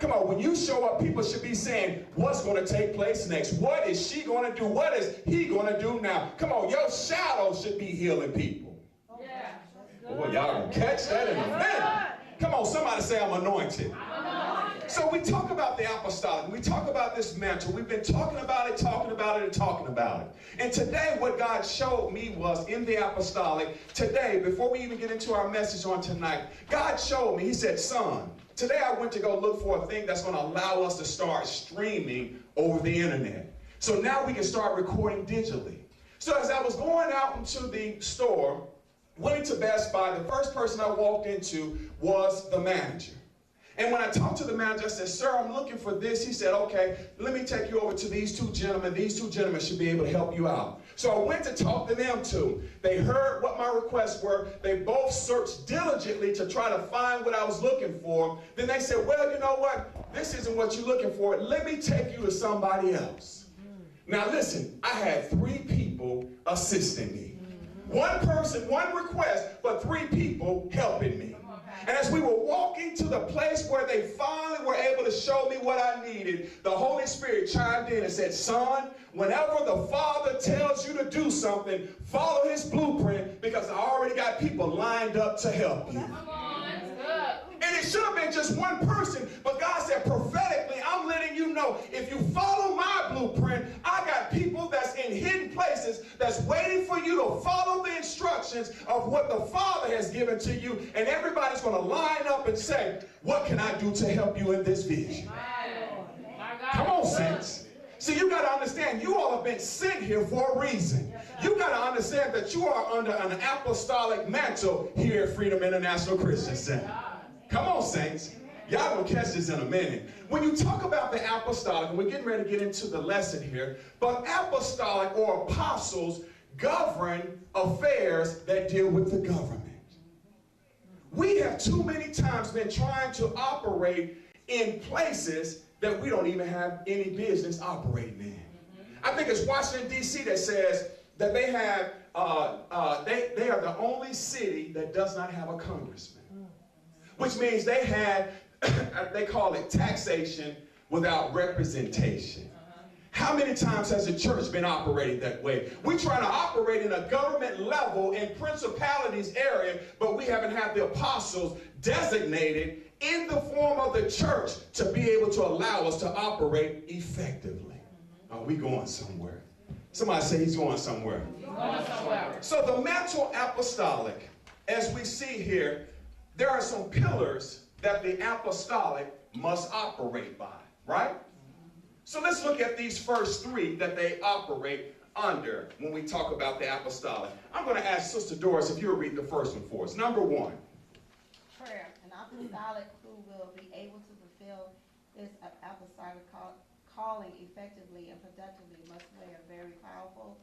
Come on, when you show up, people should be saying, what's going to take place next? What is she going to do? What is he going to do now? Come on, your shadow should be healing people. Yeah. Boy, y'all gonna catch that in a minute. Come on, somebody say I'm anointed. So we talk about the apostolic. We talk about this mantle. We've been talking about it, talking about it, and talking about it. And today what God showed me was in the apostolic, today, before we even get into our message on tonight, God showed me, he said, son, today I went to go look for a thing that's going to allow us to start streaming over the internet. So now we can start recording digitally. So as I was going out into the store, went into Best Buy, the first person I walked into was the manager. And when I talked to the manager, I said, sir, I'm looking for this. He said, okay, let me take you over to these two gentlemen. These two gentlemen should be able to help you out. So I went to talk to them too. They heard what my requests were. They both searched diligently to try to find what I was looking for. Then they said, well, you know what? This isn't what you're looking for. Let me take you to somebody else. Now listen, I had 3 people assisting me. One person, one request, but 3 people helping me. And as we were walking to the place where they finally were able to show me what I needed, the Holy Spirit chimed in and said, son, whenever the Father tells you to do something, follow his blueprint, because I already got people lined up to help you. And it should have been just one person, but God said prophetically, I'm letting you know, if you follow my blueprint, I got people that's in hidden places that's waiting for you to follow the instructions of what the Father has given to you, and everybody's going to line up and say, what can I do to help you in this vision? Come on, saints. See, you got to understand, you all have been sent here for a reason. You got to understand that you are under an apostolic mantle here at Freedom International Christian Center. Come on, saints. Y'all gonna catch this in a minute. When you talk about the apostolic, and we're getting ready to get into the lesson here, but apostolic or apostles govern affairs that deal with the government. We have too many times been trying to operate in places that we don't even have any business operating in. I think it's Washington, D.C. that says that they have, they are the only city that does not have a congressman. Which means they had, they call it taxation without representation. How many times has the church been operating that way? We try to operate in a government level in principalities area, but we haven't had the apostles designated in the form of the church to be able to allow us to operate effectively. Are we going somewhere? Somebody say he's going somewhere. He's going somewhere. So the mantle apostolic, as we see here, there are some pillars that the apostolic must operate by, right? So let's look at these first 3 that they operate under when we talk about the apostolic. I'm going to ask Sister Doris if you'll read the first one for us. Number 1. Prayer. An apostolic who will be able to fulfill this apostolic calling effectively and productively must wear a very powerful